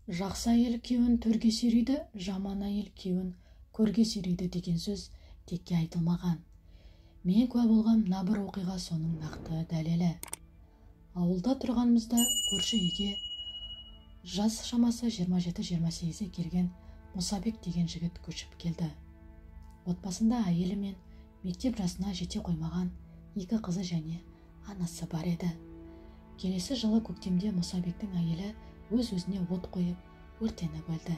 Жақсы әйел күйеуін төрге сүйрейді, жаман әйел күйеуін көрге сүйрейді деген сөз текке айтылмаған. Мен куә болған мына бір оқиға соның нақты дәлелі. Ауылда тұрғанымызда көрші үйге жас шамасы 27-28-ге келген Мұсабек деген жігіт көшіп келді. Отбасында әйелі мен мектеп жасына жете қоймаған 2 қызы және анасы бар еді. Келесі жылы көктемде Мұсабектің әйелі өз-өзіне от қойып өртеніп өлді.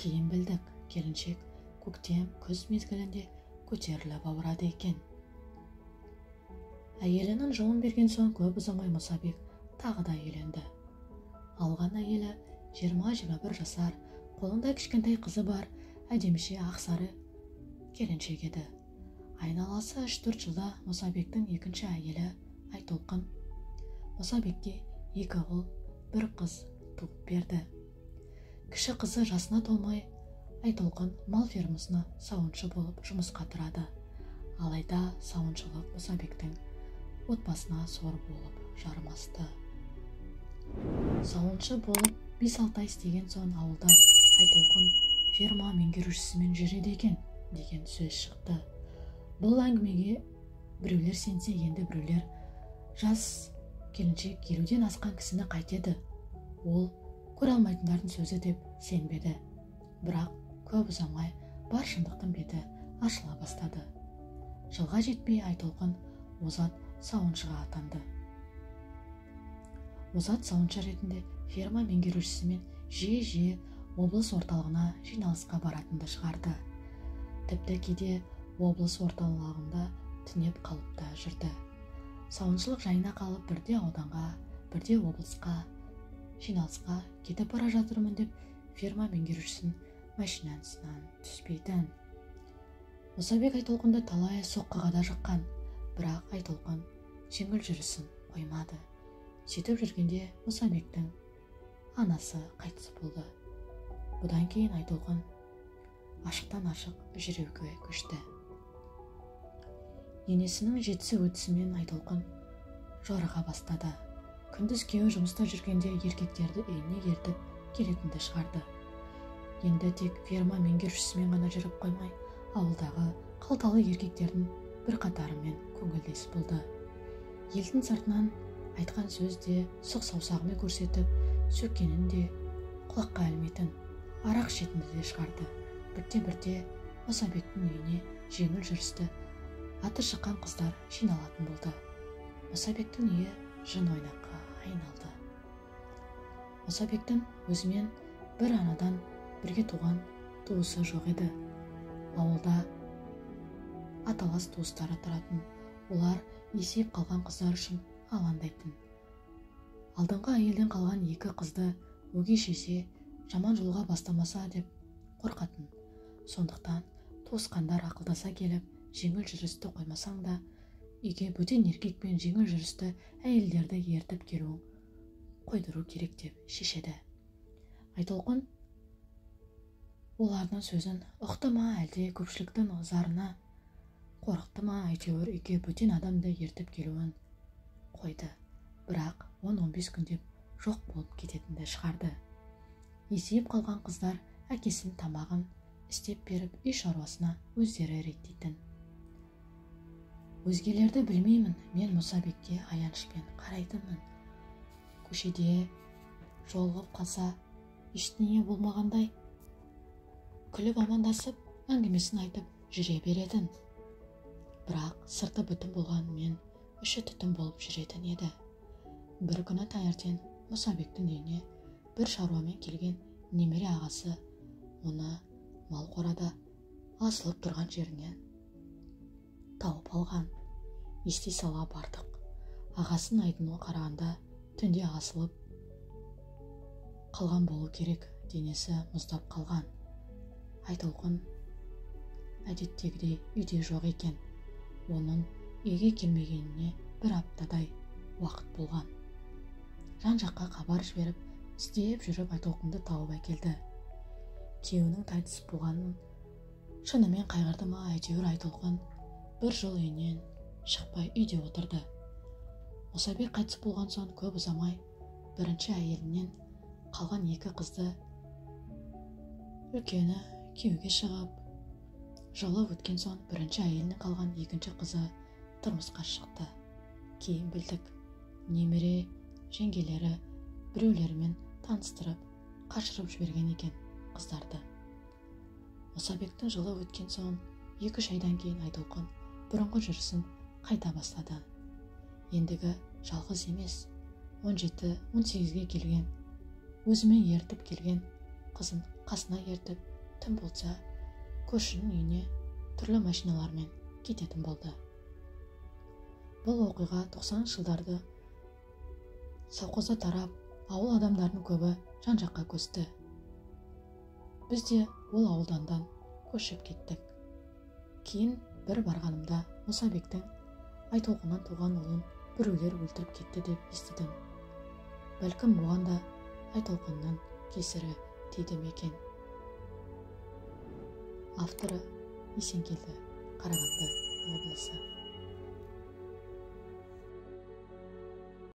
Кейін білдік, келіншек көктем күз мезгілінде көтеріліп ауырады екен. Әйелінің жылын берген соң көп ұзамай Мұсабек тағы да үйленді. Алған әйелі 20-21 жасар, қолында кішкентай қызы бар, әдеміше ақсары келіншек еді. Айналасы 3-4 жылда Мұсабектің екінші әйелі Айтолқын Мұсабекке 2 ұл, 1 қыз туып берді. Кіші қызы жасына толмай Айтолқын мал фермасына сауыншы болып жұмысқа тұрады. Алайда сауыншылық Мұсабектің отбасына сор болып жармасты. Сауыншы болып 5-6 ай істеген соң ауылда Айтолқын ферма меңгерушісімен жүреді екен деген сөз шықты. Бұл әңгімеге біреулер сенсе, енді біреулер жас келіншек 50-ден асқан кісіні қайтеді, ол көре алмайтындардың сөзі деп сенбеді. Бірақ көп ұзамай бар шындықтың беті ашыла бастады. Жылға жетпей Айтолқын озат сауыншыға атанды. Озат сауыншы ретінде ферма меңгерушісімен жиі облыс орталығына жиналысқа баратынды шығарды. Тіпті кейде облыс орталығында түнеп қалып та жүрді. Сауыншылық жайына қалып бірде ауданға, бірде облысқа жиналысқа кетіп бара жатырмын деп ферма меңгерушісін машинасынан түспейтін. Мұсабек Айтолқынды талай соққыға да жыққан, бірақ Айтолқын жеңіл жүрісін қоймады. Сөйтіп жүргенде Мұсабектің анасы қайтыс болды. Бұдан кейін Айтолқын ашықтан ашық жүруге көшті. Енесінің жетісі өтісімен Айтолқын жорыға бастады. Күндіз күйеуі жұмыста жүргенде еркектерді үйіне ертіп келетінді шығарды. Енді тек ферма меңгерушісімен ғана жүріп қоймай, ауылдағы қалталы еркектердің бір қатарымен көңілдес болды. Елдің сыртынан айтқан сөзде сұқ саусағымен көрсетіп, сөккенін де құлаққа ілмейтін арақ ішетінді де шығарды. Бірте-бірте Мұсабектің үйіне жеңіл жүрісті аты шыққан қыздар жиналатын болды. Мұсабектің үйі жын ойнаққа айналды. Мұсабектің өзімен бір анадан бірге туған туысы жоқ еді. Ауылда аталас туыстары тұратын, олар есейіп қалған қыздар үшін алаңдайтын. Алдыңғы әйелден қалған 2 қызды өгей шеше жаман жолға бастамаса деп қорқатын. Сондықтан туысқандар ақылдаса келіп, жеңіл жүрісті қоймасаң да, үйге бөтен еркекпен жеңіл жүрісті әйелдерді ертіп келуін қойдыру керек деп шешеді. Айтолқын олардың сөзін ұқты ма, әлде көпшіліктің ызарына қорықты ма, әйтеуір үйге бөтен адамды ертіп келуін қойды. Бірақ 10-15 күндеп жоқ болып кететінді шығарды. Есейіп қалған қыздар әкесінің тамағын істеп беріп, үй шаруасына өздері реттейтін. Өзгелерді білмеймін, мен Мұсабекке аянышпен қарайтынмын. Көшеде жолығып қалса, ештеңе болмағандай күліп амандасып, әңгімесін айтып жүре беретін. Бірақ сырты бүтін болған мен іші түтін болып жүретін еді. Бір күні таңертең Мұсабектің үйіне бір шаруамен келген немере ағасы оны мал қорада асылып тұрған жерінен тауып алған. Ести сала бардық. Ағасын айтуына қарағанда түнде асылып қалған болу керек, денесі мұздап қалған. Айтолқын әдеттегідей үйде жоқ екен. Оның үйге келмегеніне 1 аптадай уақыт болған. Жан-жаққа хабар жіберіп, іздеп жүріп Айтолқынды тауып әкелді. Күйеуінің қайтыс болғанын шынымен қайғырды ма, әйтеуір Айтолқын 1 жыл үйінен шықпай үйде отырды. Мұсабек қайтыс болған соң көп ұзамай бірінші әйелінен қалған 2 қызды үлкені күйеуге шығып, жылы өткен соң бірінші әйелінің қалған екінші қызы тұрмысқа шықты. Кейін білдік, немере жеңгелері біреулерімен таныстырып, қашырып жіберген екен қыздарды. Мұсабектің жылы өткен соң 2-3 айдан кейін Айтолқын бұрынғы жүрісін қайта бастады. Ендігі жалғыз емес, 17-18-ге келген, өзімен ертіп келген қызын қасына ертіп, түн болса, көршінің үйіне түрлі машиналармен кететін болды. Бұл оқиға 90 жылдарды совхозда тарап, ауыл адамдарының көбі жан-жаққа көшті. Біз де ол ауылдандан көшіп кеттік. Кейін бір барғанымда Мұсабектің Айтолқыннан туған ұлын біреулер өлтіріп кетті деп естідім. Бәлкім оған да Айтолқынның кесірі тиді ме екен. Авторы Есенкелді, Қарағанды облысы.